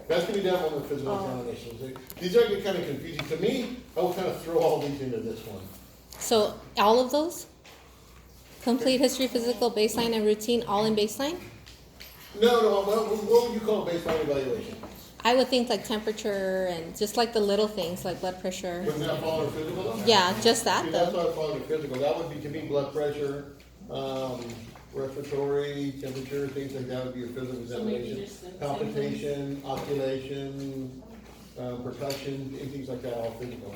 That's going to be down on the physical examinations. These are kind of confusing. To me, I will kind of throw all these into this one. So all of those? Complete history, physical, baseline, and routine, all in baseline? No. What would you call a baseline evaluation? I would think like temperature and just like the little things like blood pressure. Wouldn't that fall under physical though? Yeah, just that That's though. why it falls under physical. That would be, to me, blood pressure, respiratory, temperature, things like that would be your physical examination. Palpitation, osculation, percussion, and things like that, all physical.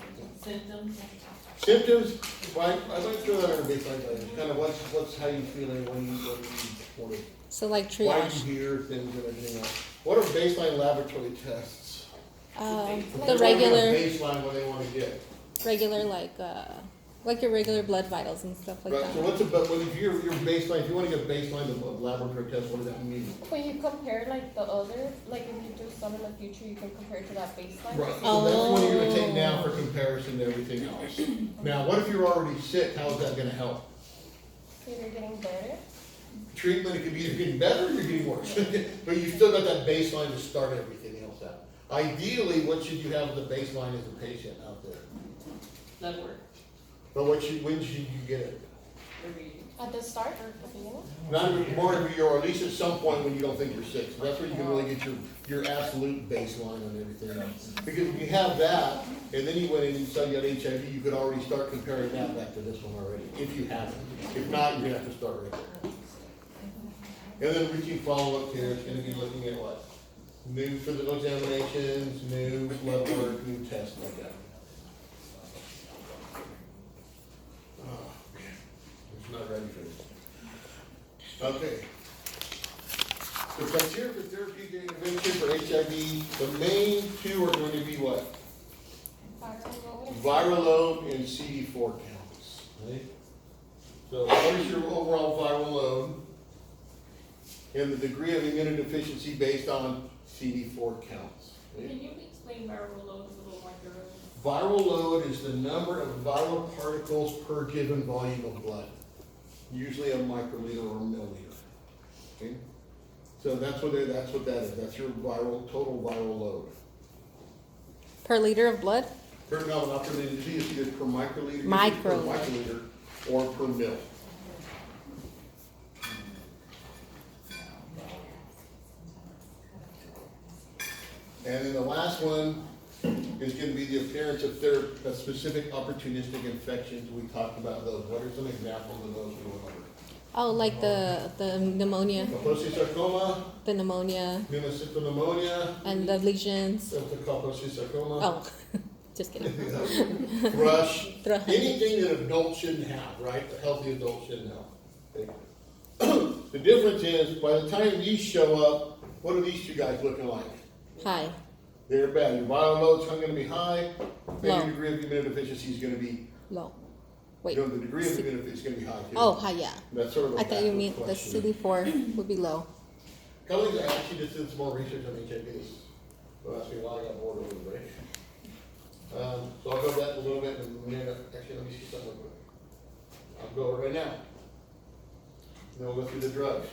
Symptoms, well, I might throw that under baseline evaluation. Kind of what's how you feeling when you So like why triage. you hear things and everything else. What are baseline laboratory tests? The regular, Baseline what they want to get. regular like your regular blood vitals and stuff like Right, that. so what's about, well, if your baseline, if you want to get baseline of laboratory test, what does that mean? When you compare like the other, like if you do some in the future, you can compare to that baseline. Right, so that's what you're gonna take now for comparison to everything else. Now, what if you're already sick, how is that gonna help? So you're getting better. Treatment, it could be either getting better or you're getting worse, but you've still got that baseline to start everything else out. Ideally, what should you have as a baseline as a patient out there? Blood work. But when should you get it? At the start or at the beginning? Not even more, or at least at some point when you don't think you're sick. So that's where you can really get your absolute baseline on everything else. Because if you have that, and then you went in and you saw you had HIV, you could already start comparing that back to this one already, if you haven't. If not, you're gonna have to start right there. And then routine follow-up care is gonna be looking at what? New physical examinations, new blood work, new tests like that. Oh, okay. I'm not ready for this. Okay. The criteria for therapeutic intervention for HIV, the main two are going to be what? Viral load and CD4 counts. Right? So what is your overall viral load? And the degree of immunodeficiency based on CD4 counts. Right? Can you explain viral load a little more thoroughly? Viral load is the number of viral particles per given volume of blood. Usually a microliter or a milliliter. Okay? So that's what that is. That's your total viral load. Per liter of blood? No, not per liter. It's either per microliter, Microliter. or per mil. And then the last one is going to be the appearance of specific opportunistic infections. We talked about those. What are some examples of those we went over? Oh, like the pneumonia, Sarcoma, the pneumonia, pneumocystis pneumonia, and the lesions. that's the sarcoma. Oh, just kidding. Thrush, Thrush. anything that adults shouldn't have, right? A healthy adult shouldn't have. Okay. The difference is, by the time these show up, what are these two guys looking like? Hi. They're bad. Your viral load's going to be high, and Low. your degree of immunodeficiency is going to be, Low. Wait. the degree of immunodeficiency is going to be high too. Oh, hi, yeah. That's sort of a I thought you backwards meant the question. CD4 would be low. Colleagues, I actually just did some more research on HIV. So asked me why I got bored over the break. So I'll go over that in a little bit, and then actually let me see something real quick. I'll go over it right now. Then we'll go through the drugs.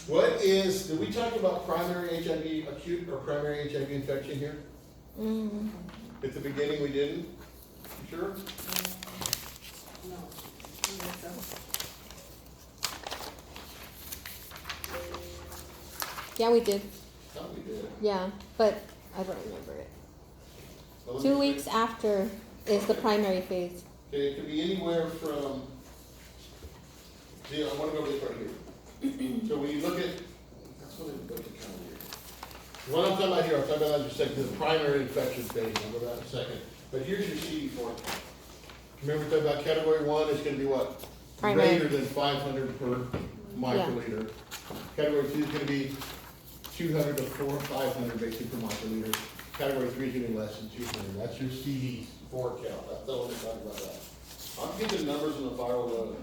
Did we talk about primary HIV, acute or primary HIV infection here? Mm. At the beginning we didn't? You sure? No. Yeah, we did. Thought we did. Yeah, but I don't remember it. Well, let 2 me weeks see. after is the primary phase. Okay, it could be anywhere from, see, I want to go this right here. So when you look at, that's what it goes to count here. What I'm talking about here, I'll talk about that in a second, the primary infection phase, I'll go to that in a second. But here's your CD4. Remember we talked about category 1 is going to be what? Primary. Greater than 500 per microliter. Category 2 is going to be 200 to 500 basically per microliter. Category 3 is going to be less than 200. That's your CD4 count. That's all we're talking about that. I'll get the numbers on the viral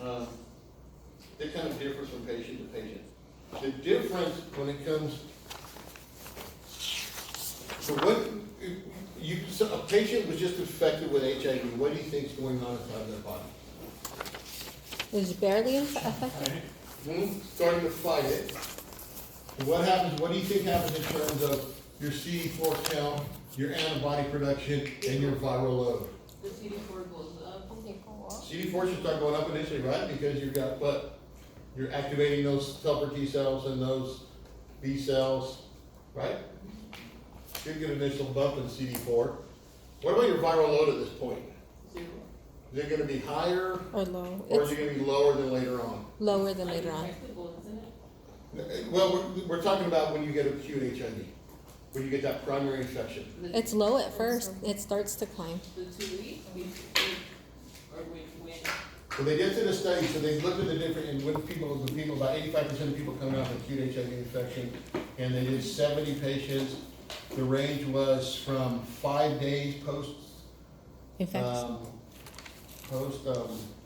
load. It kind of differs from patient to patient. The difference when it comes to so a patient was just infected with HIV. What do you think is going on inside their body? It was barely affected. Starting to fight it. What happens, what do you think happens in terms of your CD4 count, your antibody production, and your viral load? The CD4 goes up. Does it go up? CD4 should start going up initially, right? Because you've got what? You're activating those helper T cells and those B cells, right? Should get an initial bump in CD4. What about your viral load at this point? 0. Is it gonna be higher, Or low. or is It's it gonna be lower than later on? lower than later on. Undetectable, isn't it? Well, we're talking about when you get acute HIV, when you get that primary infection. The, It's low at first. It starts to climb. the 2 weeks, or when, So they did a study, so they looked at the different, and with people, about 85% of people coming off acute HIV infection, and they did 70 patients. The range was from 5 days post, Infection.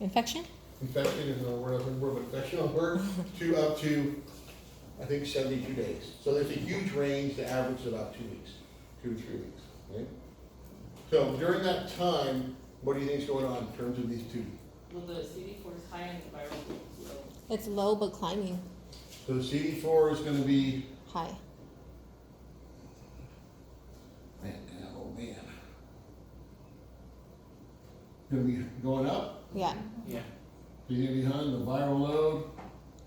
Infection? infection, is the word, infection on word, to up to, I think, 72 days. So there's a huge range to average about 2 weeks, 2 to 3 weeks, right? So during that time, what do you think's going on in terms of these two? well, the CD4 is high and the viral load is low. It's low but climbing So the CD4 is gonna be, high. oh man. Gonna be going up, Yeah, so you're gonna be behind the viral load,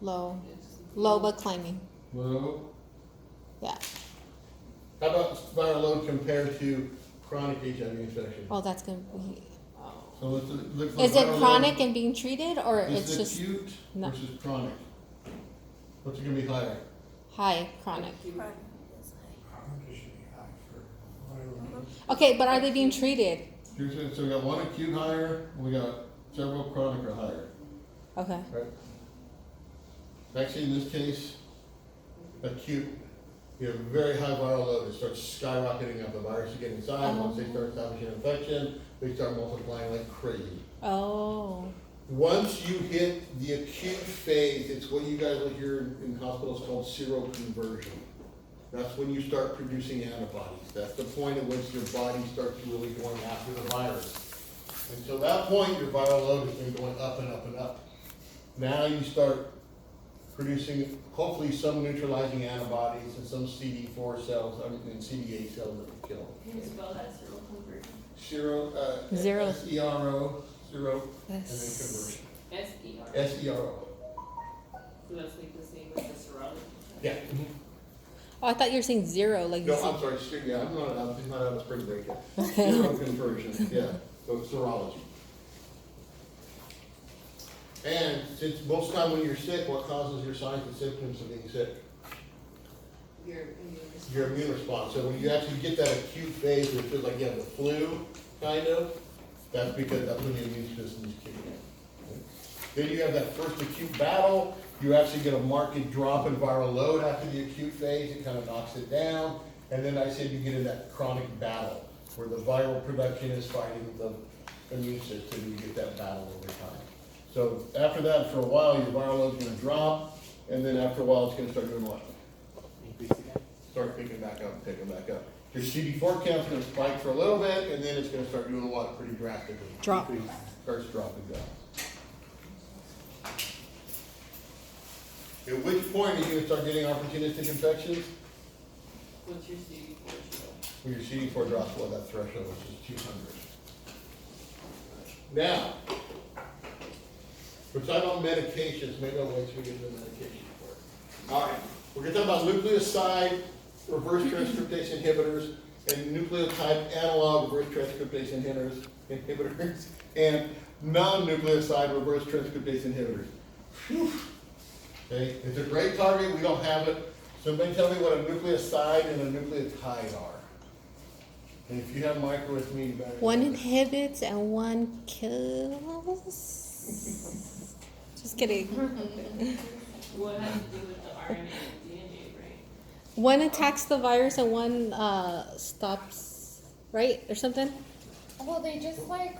low. It's Low but climbing. low. Yeah. How about viral load compared to chronic HIV infection? Oh, that's gonna be. So let's look Is it viral chronic load. and being treated, or Is it's it just acute no. versus chronic? What's it gonna be higher? high chronic? acute. Okay, but are they being treated? So we got one acute higher, and we got several chronic or higher, Okay. right? Actually, in this case, acute, you have a very high viral load, it starts skyrocketing up, the virus is getting inside, once they start establishing infection, they start multiplying like crazy. Oh. Once you hit the acute phase, it's what you guys will hear in hospitals called seroconversion. That's when you start producing antibodies. That's the point at which your body starts really going after the virus. Until that point, your viral load has been going up and up and up. Now you start producing hopefully some neutralizing antibodies and some CD4 cells, and CD8 cells that will kill. Can you spell that seroconversion? Zero. S-E-R-O, zero, and then Yes. conversion. S-E-R. S-E-R-O. So that's like the same as the serology. Yeah. Oh, I thought you were saying zero, like you No, said. I'm sorry, yeah, I'm not out of spring break yet. Seroconversion, yeah, so it's serology. And since most of the time when you're sick, what causes your signs and symptoms of being sick? Your immune response. Your immune response. So when you actually get that acute phase where it feels like you have the flu, kind of, that's because that's when the immune system is kicking in. Then you have that first acute battle, you actually get a marked drop in viral load after the acute phase, it kind of knocks it down. And then I said you get in that chronic battle, where the viral production is fighting the immune system, and you get that battle over time. So after that, for a while, your viral load's gonna drop, and then after a while, it's gonna start doing what? Start picking back up and picking back up. Your CD4 count's gonna spike for a little bit, and then it's gonna start doing what pretty drastically? Drop. Starts dropping down. At which point are you gonna start getting opportunistic infections? What's your CD4 show? When your CD4 drops below that threshold, which is 200. Now, we're talking about medications. Maybe I'll wait till we get to the medication part. All right, we're gonna talk about nucleoside reverse transcriptase inhibitors and nucleotide analog reverse transcriptase inhibitors and non-nucleoside reverse transcriptase inhibitors. Whew. Okay, it's a great target. We don't have it. Somebody tell me what a nucleoside and a nucleotide are. And if you have micro with me, you better. One inhibits and one kills. Just kidding. What has to do with the RNA and DNA, right? One attacks the virus and one stops, right? Or something? Well, they just like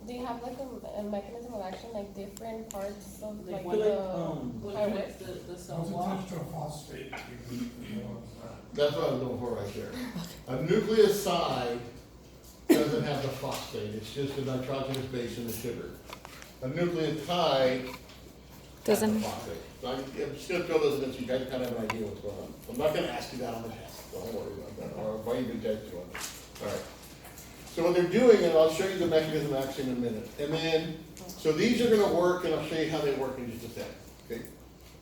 they have like a mechanism of action, like different parts of Like like what, the What highway. connects the cell What's wall? attached to a phosphate? That's what I was going for right there. A nucleoside doesn't have the phosphate, it's just a nitrogenous base in the sugar. A nucleotide has the Doesn't. phosphate. I'm just gonna throw those in so you guys kind of have an idea what's going on. I'm not gonna ask you that on the test, don't worry about that, or if I even test you on it. All right. So what they're doing, and I'll show you the mechanism of action in a minute. And then, so these are gonna work, and I'll show you how they work in just a second, okay?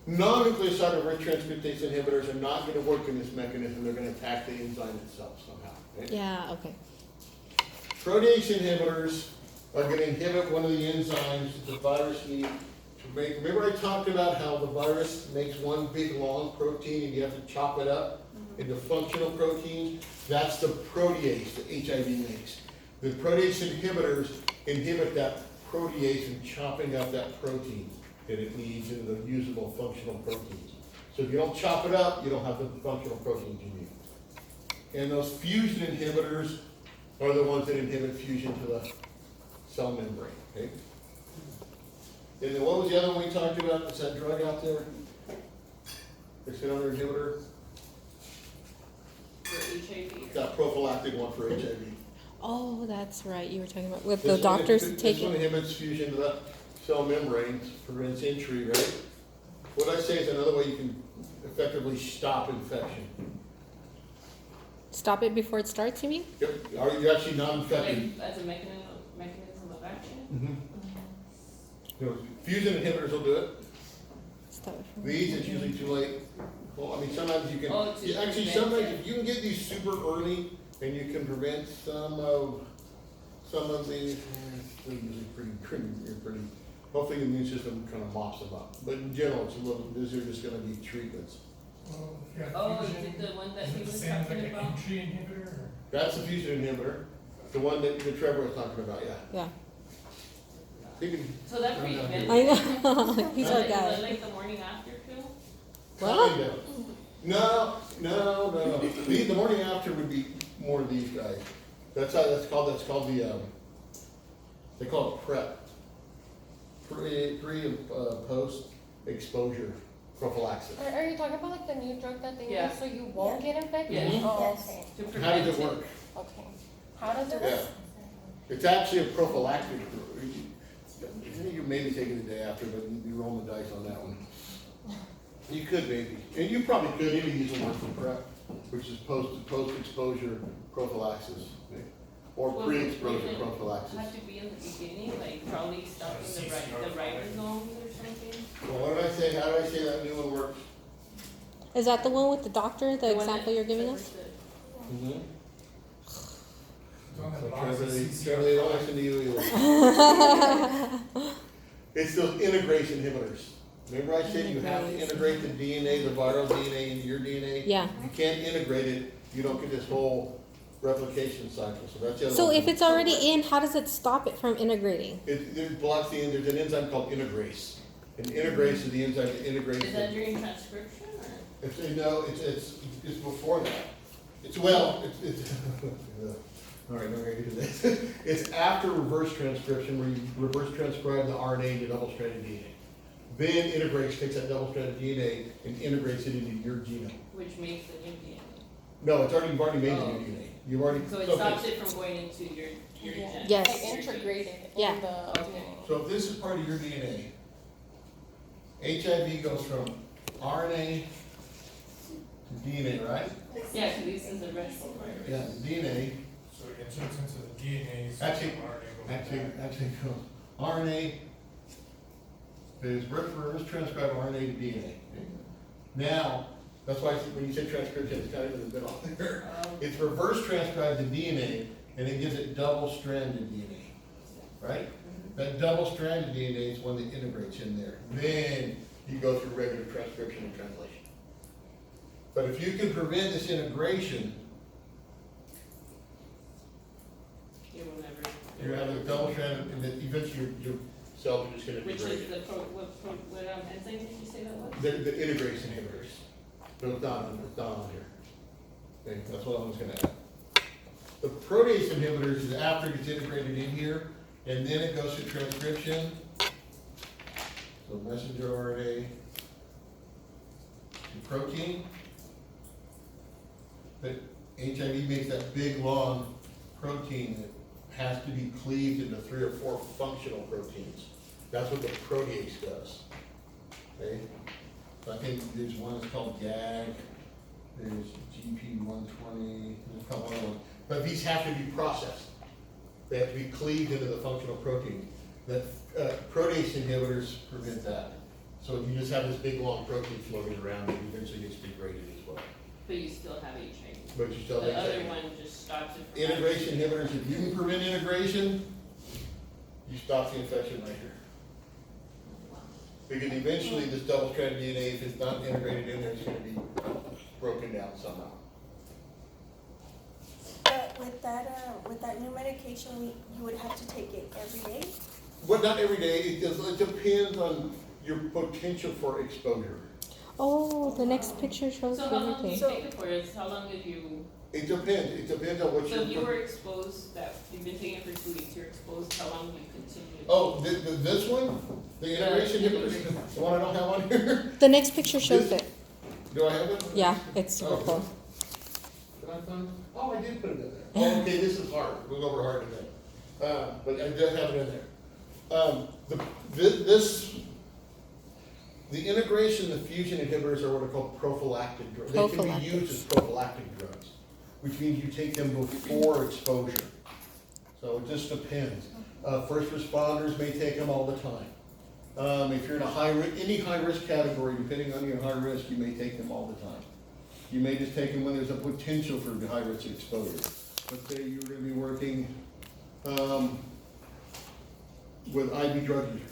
Non-nucleoside reverse transcriptase inhibitors are not gonna work in this mechanism, they're gonna attack the enzyme itself somehow, okay? Yeah, okay. Protease inhibitors are gonna inhibit one of the enzymes that the virus needs to make. Remember I talked about how the virus makes one big long protein and you have to chop it up into functional proteins? That's the protease that HIV makes. The protease inhibitors inhibit that protease in chopping up that protein that it needs into the usable functional proteins. So if you don't chop it up, you don't have the functional proteins you need. And those fusion inhibitors are the ones that inhibit fusion to the cell membrane, okay? And then what was the other one we talked about? Is that drug out there? It's another inhibitor? For HIV. That prophylactic one for HIV. Oh, that's right. You were talking about with the This one- doctors This taking. one inhibits fusion to the cell membranes, prevents entry, right? What I say is another way you can effectively stop infection. Stop it before it starts, you mean? Yep, are you actually not infected? Like, as a mechanism of action? Mhm. You know, fusion inhibitors will do it. Stop it from. These, it's usually too late. Well, I mean, sometimes you can, Oh, to actually, prevent sometimes it. if you can get these super early and you can prevent some of these, they're usually pretty, hopefully the immune system kind of mops them up. But in general, it's a little, these are just gonna be treatments. Well, yeah, Oh, is fusion, it the one that is he it the was same as talking like an about? entry inhibitor or? That's the fusion inhibitor, the one that Trevor was talking about, yeah. Yeah. You can, So that prevents. I know. He's our Is it guy. like the morning after pill? What? kind of. No. The morning after would be more of these guys. That's called the, they call it PrEP. Pre and post exposure prophylaxis. Are you talking about like the new drug that they Yeah. use so you won't get infected? Yeah. Oh, okay. To How prevent does it work? Okay. How does it Yeah. work? It's actually a prophylactic. You're maybe taking the day after, but you roll the dice on that one. You could maybe, and you probably could even use the word for PrEP, which is post-exposure prophylaxis, okay? Or Well, pre-exposure wouldn't it prophylaxis. have to be in the beginning, like probably stopping the ribosomes or something? Well, what did I say? How did I say that new one works? Is that the one with the doctor? The one example that you're giving Trevor us? said. Mm-hmm. Don't have So boxes, Trevor, CCR. Trevor, they don't listen to you either. It's those integrase inhibitors. Remember I said you have to Integrase. integrate the DNA, the viral DNA into your DNA? Yeah. If you can't integrate it, you don't get this whole replication cycle, so that's the other So one. if it's already in, how does it stop it from integrating? It blocks the, there's an enzyme called integrase. And integrase is the enzyme that integrates. Is that during transcription or? No, it's before that. It's all right, now we're gonna get to this. It's after reverse transcription, where you reverse transcribe the RNA into double-stranded DNA. Then integrase takes that double-stranded DNA and integrates it into your genome. Which makes the new DNA. No, you've already made the Oh. new DNA. You've already. So it stops it from going into your Yeah. gen. Yes. Like integrated Yeah. in the Okay. DNA. So if this is part of your DNA, HIV goes from RNA to DNA, right? Yeah, because this is the rest of the Yeah, DNA. So it gets into the DNA. so Actually- the RNA goes back. Actually, goes RNA is reverse transcribe RNA to DNA. okay? Now, that's why when you say transcription, it's kind of in the middle there. It's reverse transcribed to DNA, and it gives it double-stranded DNA, right? That double-stranded DNA is one that integrates in there. Then you go through regular transcription and translation. But if you can prevent this integration, You will never. you have a double-stranded, and then eventually your cells are just gonna Which degrade. is the what enzyme did you say that was? The integrase inhibitors. So it's not on here. Okay, that's what I was gonna add. The protease inhibitors is after it gets integrated in here, and then it goes to transcription. So messenger RNA to protein. But HIV makes that big, long protein that has to be cleaved into 3 or 4 functional proteins. That's what the protease does. Okay? I think there's one that's called GAG, there's GP 120, there's a couple other ones. But these have to be processed. They have to be cleaved into the functional protein. That protease inhibitors prevent that. So if you just have this big long protein floating around, it eventually gets degraded as well. But you still have HIV. But you still The have other HIV. one just stops it from. Integration inhibitors, if you can prevent integration, you stop the infection right here. Because eventually this double-stranded DNA, if it's not integrated in there, it's gonna be broken down somehow. But with that new medication, you would have to take it every day? But not every day, it depends on your potential for exposure. Oh, the next picture shows So how long do you everything. take it for? How long did you, It depends on what so if you you're. were exposed, that, you've been taking it for 2 weeks, you're exposed, how long do you continue? Oh, this one, the integration inhibitors, the one I don't have on here, The next picture shows it. do I have it? Yeah, it's super Oh, cool. Did I find it? Oh, I did put it in there. Oh, okay, this is hard, we'll go over hard today. But I did have it in there. The integration, the fusion inhibitors are what are called prophylactic drugs. They can be used as prophylactic drugs, which means you take them before exposure. So it just depends. First responders may take them all the time. If you're in any high risk category, depending on your high risk, you may take them all the time. You may just take them when there's a potential for high risk exposure. Let's say you were gonna be working, with IV drug users.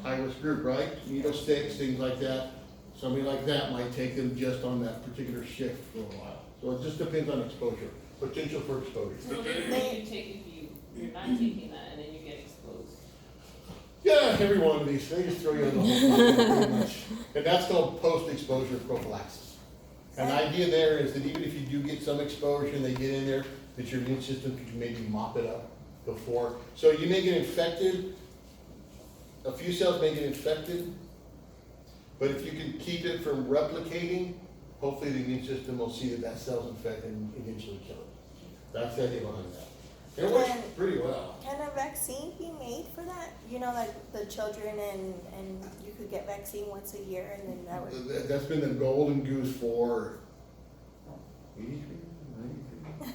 High-risk group, right? Needle sticks, things like that. Somebody like that might take them just on that particular shift for a while. So it just depends on exposure, potential for exposure. So what do you take if you're not taking that and then you get exposed? Yeah, every one of these, they just throw you in the whole bucket pretty much. And that's called post-exposure prophylaxis. And the idea there is that even if you do get some exposure and they get in there, that your immune system can maybe mop it up before. So you may get infected, a few cells may get infected, but if you can keep it from replicating, hopefully the immune system will see that that cell's infected and eventually kill it. That's the idea behind that. It works pretty well. Can a vaccine be made for that? You know, like the children and you could get vaccine once a year and then that would. That's been the golden goose for 83, 93,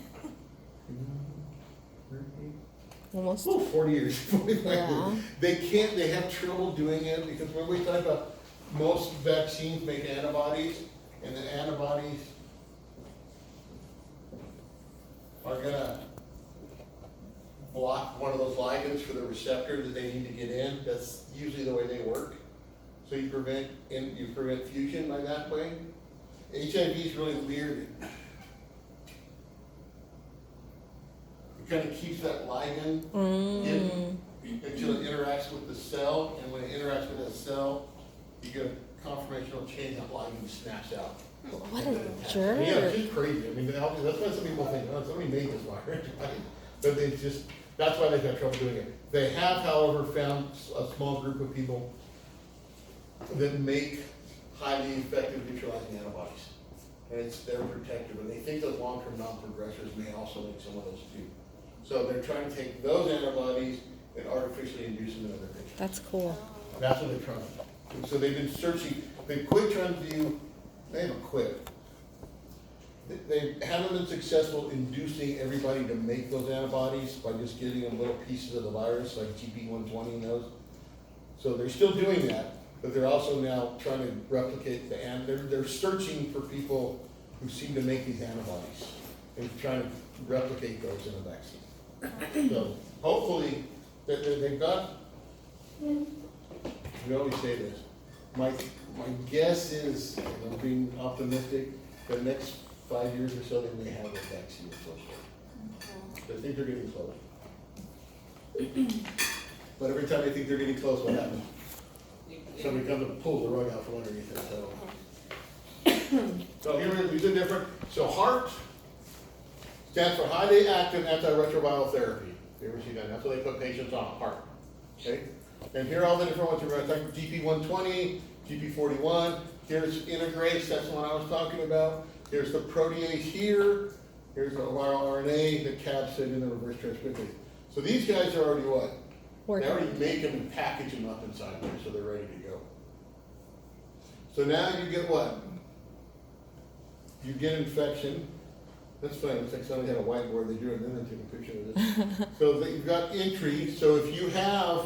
Almost. 40 years. 45 Yeah. years. They have trouble doing it because when we talk about most vaccines make antibodies, and the antibodies are gonna block one of those ligands for the receptor that they need to get in. That's usually the way they work. So you prevent fusion by that way. HIV is really weird. It kind of keeps that ligand in until it interacts with the cell, and when it interacts with that cell, you get a conformational chain, that ligand snaps out. What a Yeah, it's jerk. just crazy. I mean, that's why some people think, oh, somebody made this virus, right? But they just, that's why they've got trouble doing it. They have, however, found a small group of people that make highly effective neutralizing antibodies. And they're protective, and they think those long-term non-progressors may also make some of those too. So they're trying to take those antibodies and artificially induce them in other patients. That's cool. That's what they're trying to do. So they've been searching, they quit trying to do, they haven't quit. They haven't been successful inducing everybody to make those antibodies by just giving them little pieces of the virus, like GP 120 and those. So they're still doing that, but they're also now trying to replicate they're searching for people who seem to make these antibodies and trying to replicate those in a vaccine. So hopefully, they've got, we always say this, my guess is, and I'm being optimistic, the next 5 years or so, they may have a vaccine of some sort. I think they're getting close. But every time they think they're getting close, what happens? Somebody comes and pulls the rug out from underneath it, so here it is, these are different. So HAART stands for highly active antiretroviral therapy. You ever see that? That's what they put patients on, HAART. Okay? And here are all the different ones we're going to talk about. GP 120, GP 41. Here's integrase, that's the one I was talking about. Here's the protease here. Here's the viral RNA, the capsid, and the reverse transcriptase. So these guys are already what? They already make them and package them up inside there, so they're ready to go. So now you get what? You get infection. That's fine, it's like somebody had a whiteboard, they drew it, and then they took a picture of this. So that you've got entry, so if you have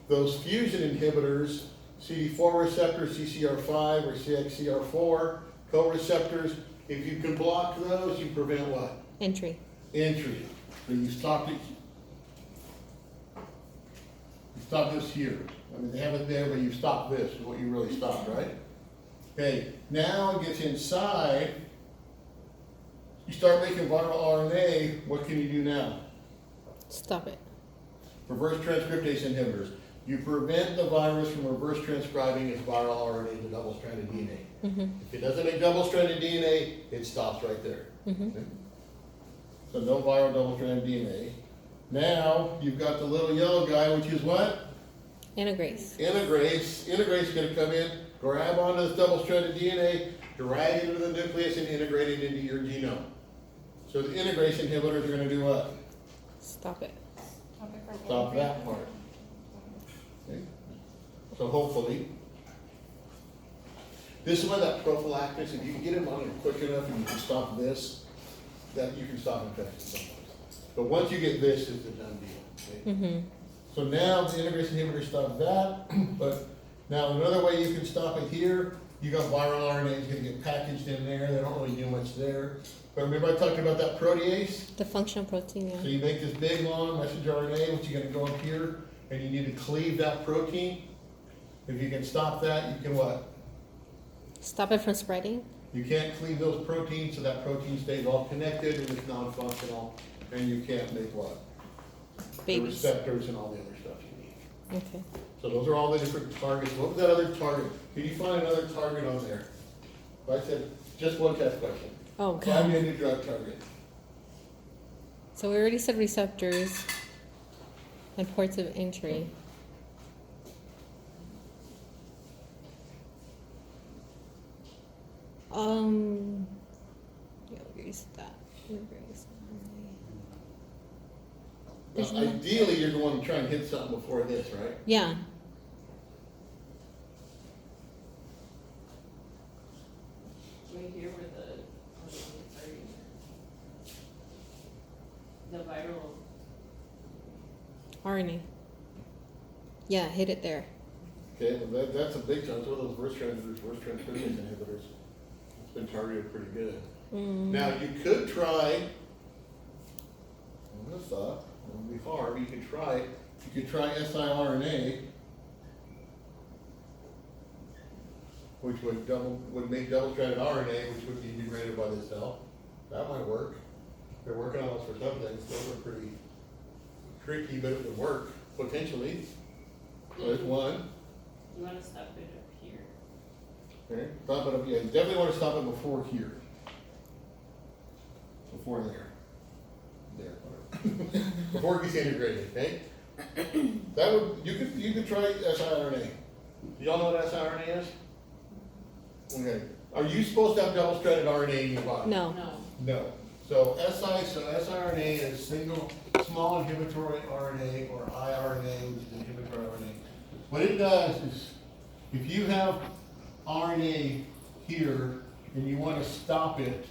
those fusion inhibitors, CD4 receptors, CCR5 or CXCR4, co-receptors, if you can block those, you prevent what? Entry. Entry. So you stop it. You stop this here. I mean, they have it there, but you stop this, is what you really stop, right? Okay, now it gets inside. You start making viral RNA, what can you do now? Stop it. Reverse transcriptase inhibitors. You prevent the virus from reverse transcribing its viral RNA to double-stranded DNA. Mm-hmm. If it doesn't make double-stranded DNA, it stops right there. Mm-hmm. Okay? So no viral double-stranded DNA. Now, you've got the little yellow guy, which is what? Integrase. Integrase. Integrase is gonna come in, grab onto this double-stranded DNA, drag it into the nucleus, and integrate it into your genome. So the integrase inhibitors are gonna do what? Stop it. Stop that part. Okay? So hopefully, this is why that prophylactics, if you can get them on it quick enough and you can stop this, that you can stop infection sometimes. But once you get this, it's a done deal. Okay? Mm-hmm. So now the integrase inhibitor stops that, but now another way you can stop it here, you got viral RNA is gonna get packaged in there, they don't really do much there. But remember I talked about that protease? The functional protein, So yeah. you make this big long messenger RNA, which you're gonna go up here, and you need to cleave that protein. If you can stop that, you can what? Stop it from spreading. You can't cleave those proteins, so that protein stays all connected and it's non-functional, and you can't make what? The Babies. receptors and all the other stuff you need. Okay. So those are all the different targets. What was that other target? Can you find another target on there? If I said, just one test question. Oh, Find me God. a new drug target. So we already said receptors and ports of entry. Yeah, we erase that. We erase There's no- Ideally, you're going to try and hit something before this, right? Yeah. Right here where sorry. The viral, RNA. Yeah, hit it there. Okay, well, that's a big chunk. It's one of those reverse transcriptase inhibitors. It's been targeted pretty good. Now, you could try, on this thought, it would be hard, you could try siRNA, which would make double-stranded RNA, which would be degraded by the cell. That might work. They're working on those for some things. Those are pretty tricky, but it would work, potentially. So there's one. you wanna stop it up here. Okay, stop it up, yeah, you definitely want to stop it before here. Before there. There, whatever. Before it gets integrated, okay? That would, you could try siRNA. Do y'all know what siRNA is? Okay, are you supposed to have double-stranded RNA in your body? No. No. No. So siRNA is single, small inhibitory RNA, or iRNA, which is inhibitory RNA. What it does is, if you have RNA here and you want to stop it,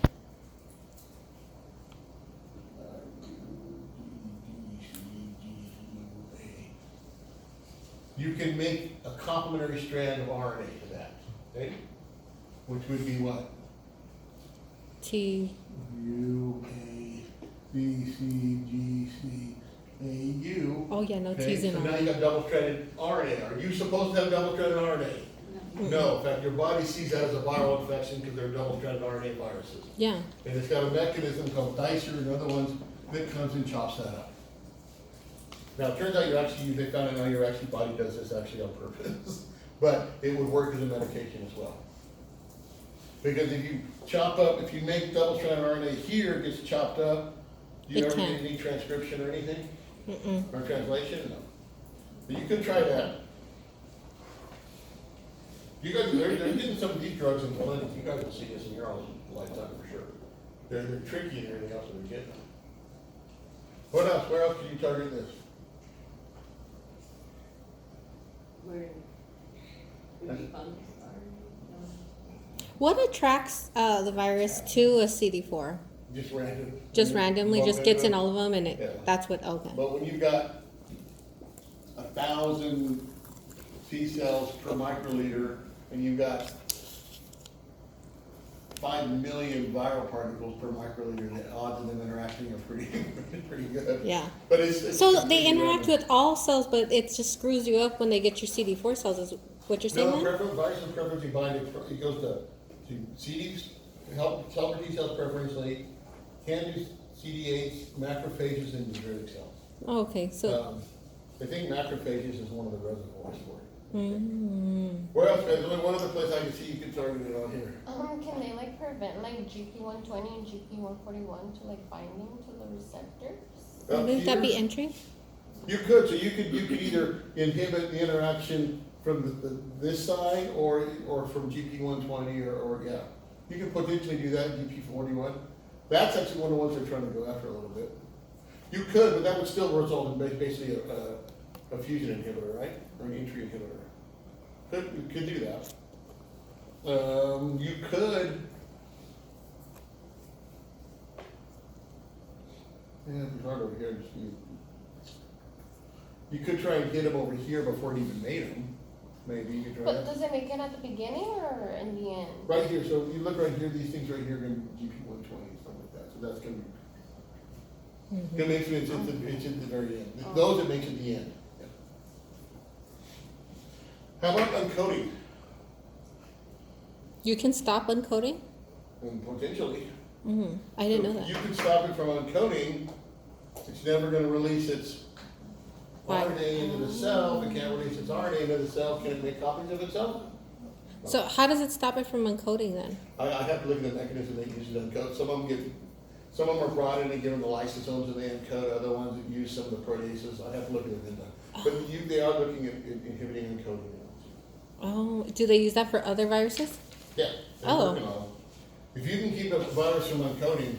you can make a complementary strand of RNA to that, okay? Which would be what? T. U, A, B, C, G, C, A, U. Oh, yeah, no Okay, T's in so now it. you got double-stranded RNA. Are you supposed to have double-stranded RNA? No, in fact, your body sees that as a viral infection because they're double-stranded RNA viruses. Yeah. And it's got a mechanism called dicer and other ones that comes and chops that up. Now, it turns out they found out now your body does this actually on purpose. But it would work as a medication as well. Because if you make double-stranded RNA here, it gets chopped up, do you It ever get can. any transcription or anything? Mm-mm. Or translation? No. But you could try that. You guys, they're getting some of these drugs in clinic, you guys will see this in your own lifetime for sure. They're tricky and everything else that they're getting. What else? Where else can you target this? Where, would be fungus, or, no? What attracts the virus to a CD4? Just random. Just randomly, Bump just gets in into all of them, and Yeah. that's what. Okay. But when you've got 1,000 T cells per microliter, and you've got 5 million viral particles per microliter, the odds of them interacting are pretty, pretty good. Yeah. But it's So they completely interact random. with all cells, but it just screws you up when they get your CD4 cells. Is what you're saying? No, then? preference, viruses preferentially bind, it goes to CDs, helper T cells preferentially, can do CD8s, macrophages, and dendritic cells. Oh, okay. So. I think macrophages is one of the reservoirs for it. Mm. Where else? There's only one other place I can see you could target it on here. Can they like prevent like GP120 and GP141 to like binding to the receptors? Wouldn't that be Here, entry? you could, so you could either inhibit the interaction from this side or from GP120 or yeah. You could potentially do that in GP41. That's actually one of the ones they're trying to go after a little bit. You could, but that would still result in basically a fusion inhibitor, right? Or an entry inhibitor. You could do that. You could. Yeah, it's hard over here. You could try and hit them over here before it even made them. Maybe you could try. But does it make it at the beginning or in the end? Right here. So you look right here. These things right here are going to be GP120 and stuff like that. So that's going to be. It makes it, it's at the very end. Those it makes at the end. Yeah. How about uncoding? You can stop uncoding. Potentially. I didn't know that. You can stop it from uncoding. It's never going to release its Why? RNA into the cell. If it can't release its RNA into the cell, can it make copies of itself? So how does it stop it from encoding then? I have to look at the mechanism they use to encode. Some of them are brought in and given the lysosomes and they encode. Other ones that use some of the proteases. I have to look at it. But they are looking at inhibiting encoding. Oh, do they use that for other viruses? Yeah. They're Oh. working on it. If you can keep a virus from encoding,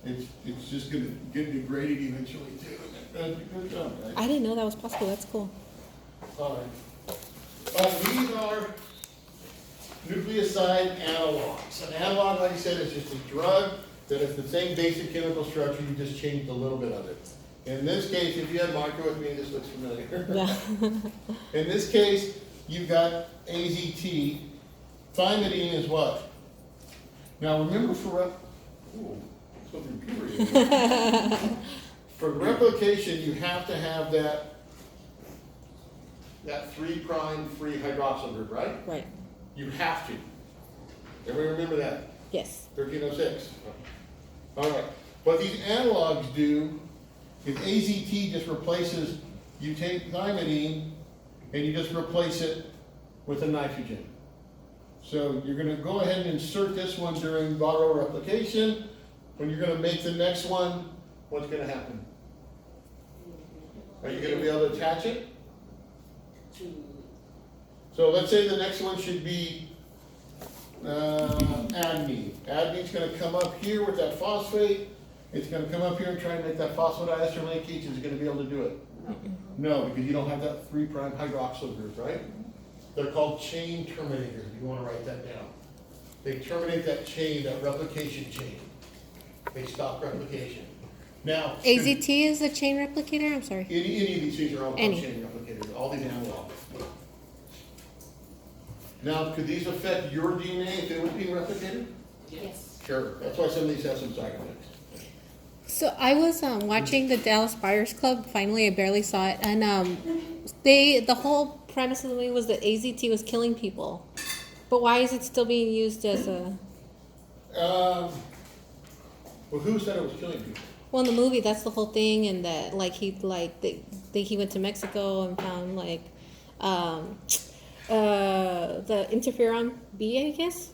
it's just going to get degraded eventually too. Good job, guys. I didn't know that was possible. That's cool. All right. These are nucleoside analogs. An analog, like I said, is just a drug that has the same basic chemical structure, you just changed a little bit of it. In this case, if you had Marco with me, this looks familiar. Yeah. In this case, you've got AZT. Thymidine is what? Now remember for replication, you have to have that 3' free hydroxyl group, right? Right. You have to. Everybody remember that? Yes. 1306. All right. What these analogs do is AZT just replaces, you take thymidine and you just replace it with a nitrogen. So you're going to go ahead and insert this one during viral replication. When you're going to make the next one, what's going to happen? Are you going to be able to attach it? So let's say the next one should be adenine. Adenine's going to come up here with that phosphate. It's going to come up here and try and make that phosphodiester linkage. Is it going to be able to do it? No, because you don't have that 3' hydroxyl group, right? They're called chain terminators, if you want to write that down. They terminate that chain, that replication chain. They stop replication. Now, AZT is a chain replicator? I'm sorry. any of these things are all called Any. chain replicators, all these analogs. Now, could these affect your DNA if it was being replicated? Yes. Sure. That's why some of these have some side effects. So I was watching the Dallas Buyers Club. Finally, I barely saw it, and the whole premise of the movie was that AZT was killing people. But why is it still being used as a? Well, who said it was killing people? Well, in the movie, that's the whole thing, and that he went to Mexico and found the interferon B, I guess.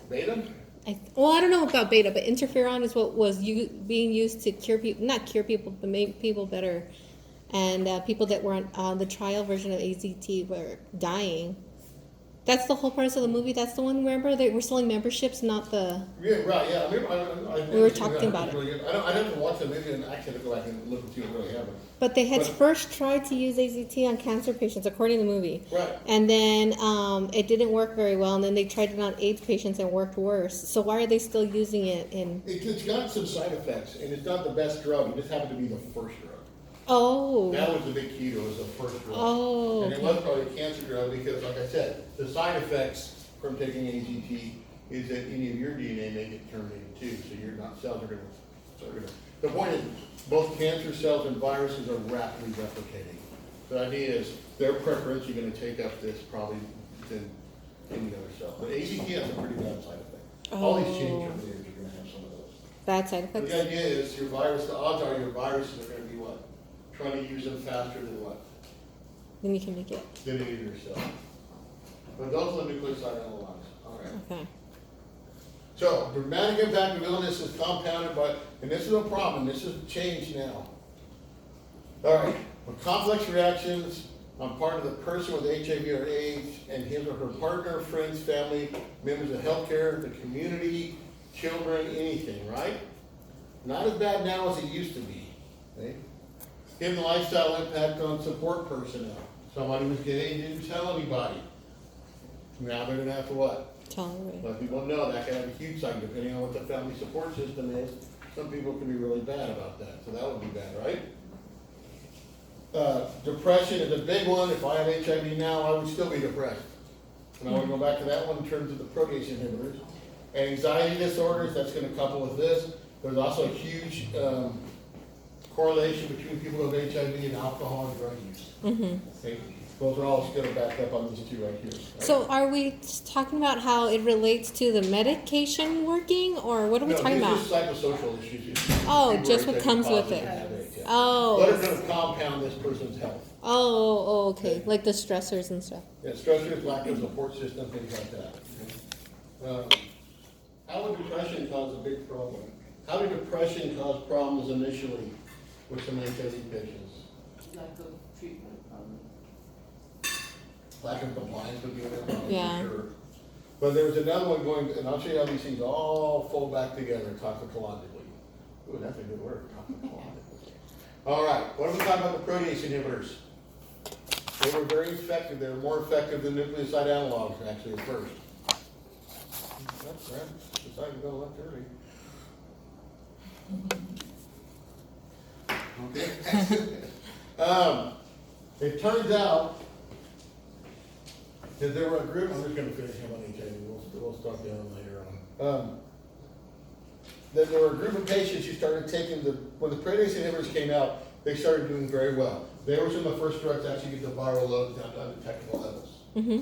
Beta? I don't know about beta, but interferon is what was being used to cure people, not cure people, but make people better. And people that were on the trial version of AZT were dying. That's the whole premise of the movie. That's the one. Remember, they were selling memberships, not the. Yeah, right, yeah, I remember, We were talking about it. Really good. I'd have to watch the movie and actually have to go back and look and see what really happened. But they had But- first tried to use AZT on cancer patients, according to the movie. Right. And then it didn't work very well, and then they tried it on AIDS patients and it worked worse. So why are they still using it in? It's got some side effects, and it's not the best drug, it just happened to be the first drug. Oh. That was the big key to it, was the first drug. Oh, And it okay. was probably a cancer drug because, like I said, the side effects from taking AZT is that any of your DNA may get terminated too, so your cells are gonna. The point is, both cancer cells and viruses are rapidly replicating. The idea is, their preference, you're gonna take up this probably than any other cell. But AZT has a pretty bad side effect. All these gene Oh. terminators are gonna have some of those. Bad side But effects. the idea is, your virus, the odds are your viruses are gonna be what? Trying to use them faster than what? Then you can make it. Than any of your cells. But those are the nucleoside analogs, all right. Okay. So, dramatic impact of illness is compounded by, and this is a problem, this is changed now. All right, with complex reactions on part of the person with HIV or AIDS and his or her partner, friends, family, members of healthcare, the community, children, anything, right? Not as bad now as it used to be, okay? Given the lifestyle impact on support personnel. Somebody was getting, didn't tell anybody. Now they're gonna have to what? Tolerate. But people know that can have a huge side, depending on what the family support system is. Some people can be really bad about that, so that would be bad, right? Depression is a big one. If I have HIV now, I would still be depressed. And I want to go back to that one in terms of the protease inhibitors. Anxiety disorders, that's gonna couple with this. There's also a huge, correlation between people with HIV and alcohol and drug use. Okay? Those are all gonna back up on these two right here. right? So are we talking about how it relates to the medication working, or what are we talking No, about? these are psychosocial issues. Oh, People just are what comes with positive it. and have AIDS, yeah. Oh. What are gonna compound this person's health? Oh, okay. Like the stressors and stuff. Yeah, stressors, lack of support system, things like that. How would depression cause a big problem? How did depression cause problems initially with some HIV patients? Lack of treatment, probably. Lack of compliance would be another problem, Yeah. for sure. But there was another one going, and I'll show you how these things all fold back together toxicologically. Ooh, that's a good word, toxicologically. All right, what are we talking about the protease inhibitors? They were very effective. They were more effective than nucleoside analogs, actually, at first. That's right. Decided to go left early. Okay. It turns out that there were a group, I'm just gonna finish him on HIV, we'll start the other one later on. That there were a group of patients who started taking when the protease inhibitors came out, they started doing very well. They were some of the first drugs to actually get the viral loads down to undetectable levels. Mm-hmm.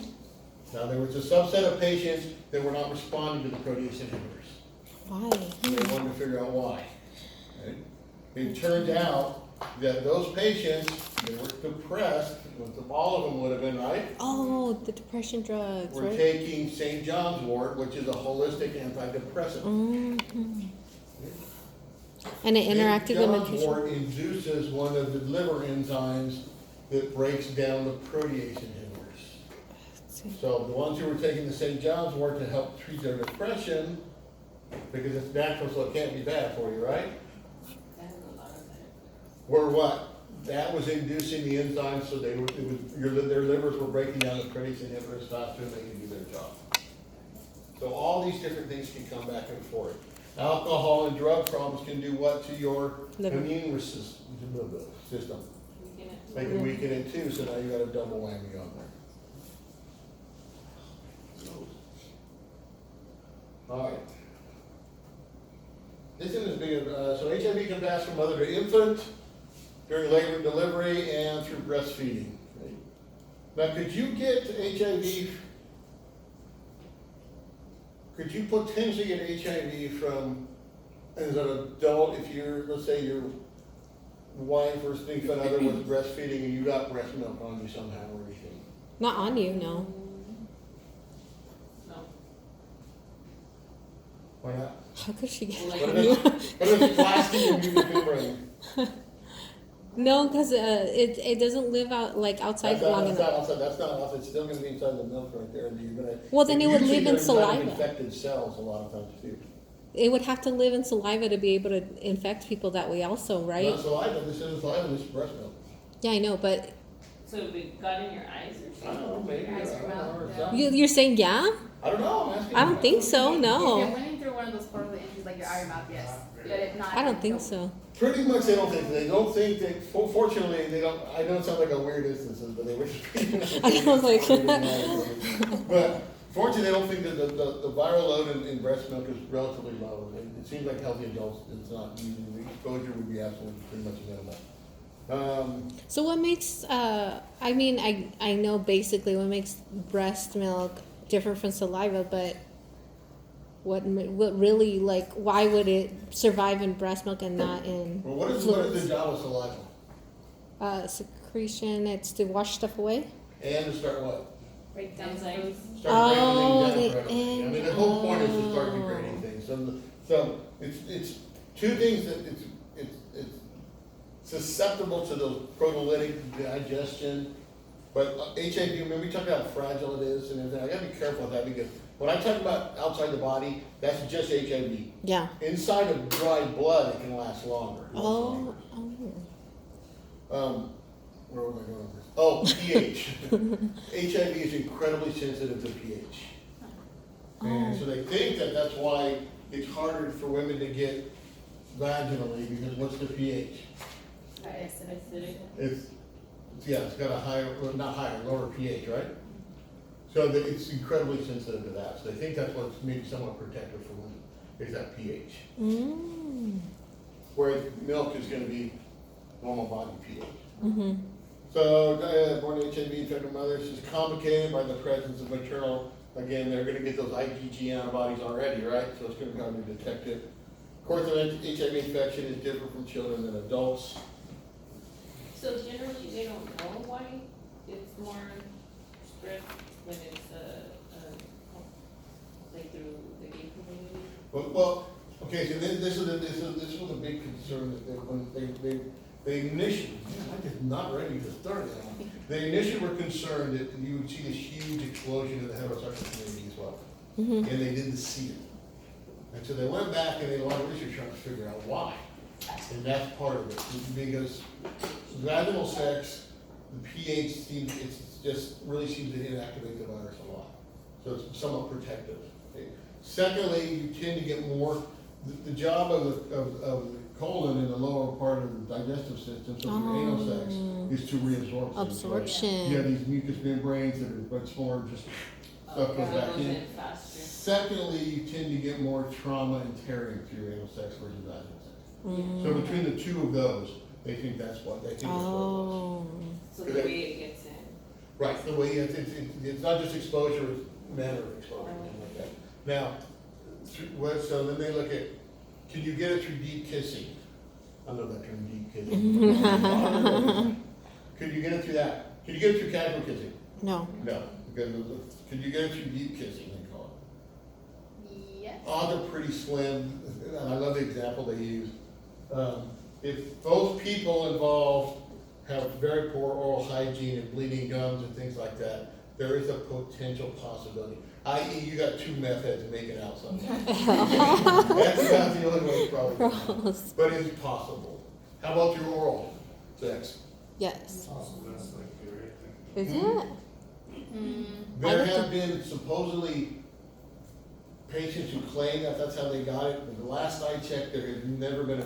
Now, there was a subset of patients that were not responding to the protease inhibitors. Why? And they wanted to figure out why. Okay? It turned out that those patients, they were depressed, all of them would have been, right? Oh, the depression drugs, Were right? taking St. John's wort, which is a holistic antidepressant. Mm-hmm. And it interacted with St. John's medication. wort induces one of the liver enzymes that breaks down the protease inhibitors. So the ones who were taking the St. John's wort to help treat their depression, because it's natural, so it can't be bad for you, right? That has a lot of that. Were what? That was inducing the enzymes, so their livers were breaking down the protease inhibitors faster and they can do their job. So all these different things can come back and forth. Alcohol and drug problems can do what to your Liver. immune system? We can- They can weaken it too, so now you got a double whammy on there. All right. This isn't as big of, so HIV can pass from mother to infant during labor and delivery and through breastfeeding. Okay? Now, could you get HIV? Could you potentially get HIV from, as an adult, if you're, let's say your wife or significant other was breastfeeding and you got breast milk on you somehow or anything? Not on you, no. No. Why not? How could she get Like- it What on you? if it's plastic and you can brain? No, because it doesn't live out like outside long That's not enough. outside, that's not outside, it's still gonna be inside the milk right there, and you're gonna. Well, then it would usually live in they're inside of saliva. infected cells a lot of times too. It would have to live in saliva to be able to infect people that way, also, right? Not saliva, this isn't saliva, this is breast milk. Yeah, I know, but So if it got in your eyes or I don't know, something? maybe, I Eyes don't or know, mouth, or yeah. something. you're saying yeah? I don't know, I'm asking. I don't think so. If No, it went in through one of those portal entries like your eye or mouth, yes. But if not, I don't think no. so. Pretty much they don't think that, fortunately, they don't, I know it sounds like a weird instance, but they wish. I was like- But fortunately, they don't think that the viral load in breast milk is relatively low. It seems like healthy adults, it's not, the exposure would be absolutely pretty much minimal. So what makes I mean I know basically what makes breast milk different from saliva, but what really, like, why would it survive in breast milk and not in Well, what is fluids? the job of saliva? Secretion, it's to wash stuff away. And to start what? Break down Enzymes. foods. Start Oh, breaking things the down. I mean, the whole point is to start oh. degrading things. So it's two things that it's susceptible to those proteolytic digestion. But HIV, remember we talked about how fragile it is and everything. I gotta be careful with that because when I talk about outside the body, that's just HIV. Yeah. Inside of dried blood, it can last longer. much Oh. longer. Oh. Where was I going with this? Oh, pH. HIV is incredibly sensitive to pH. And so they think that that's why it's harder for women to get vaginally, because what's the pH? Acidic. It's got a higher, well, not higher, lower pH, right? So that it's incredibly sensitive to that. So they think that's what's maybe somewhat protective for women, is that pH. Mm. Whereas milk is gonna be normal body pH. Mm-hmm. So, born HIV infected mothers is complicated by the presence of maternal, again, they're gonna get those IgG antibodies already, right? So it's gonna probably detect it. Course of HIV infection is different from children than adults. So generally, they don't know why it's more spread when it's, like through the gay community? Well, okay, so this was a big concern that when they initially, man, I did not ready to start that. They initially were concerned that you would see this huge explosion in the heterosexual community as well. Mm-hmm. And they didn't see it. And so they went back and they did a lot of research trying to figure out why. And that's part of it, because vaginal sex, the pH seems, it's just really seems to inactivate the virus a lot. So it's somewhat protective. Okay. Secondly, you tend to get more, the job of the colon in the lower part of the digestive system, so your anal sex, is to reabsorb things. Right? Absorption. You have these mucous membranes that are much more just stuff goes back Goes in. in faster. Secondly, you tend to get more trauma and tearing through anal sex versus vaginal sex. So between the two of those, they think that's what, they think that's what it was. Oh. So the way it gets in. Right, the way, it's not just exposure, it's manner of exposure, something like that. Now, so then they look at, can you get it through deep kissing? I love that term, deep kissing. Could you get it through that? Can you get it through casual kissing? No. No, because could you get it through deep kissing, they call it? Yes. Odds are pretty slim, and I love the example they use. If both people involved have very poor oral hygiene and bleeding gums and things like that, there is a potential possibility. I.e., you got two meth heads making out something. That's about the only way it's probably going to happen. Gross. But it's possible. How about your oral sex? Yes. Oh, so that's like the right thing. Is it? There I looked have been supposedly patients who claim that that's how they got it, but the last I checked, there has never been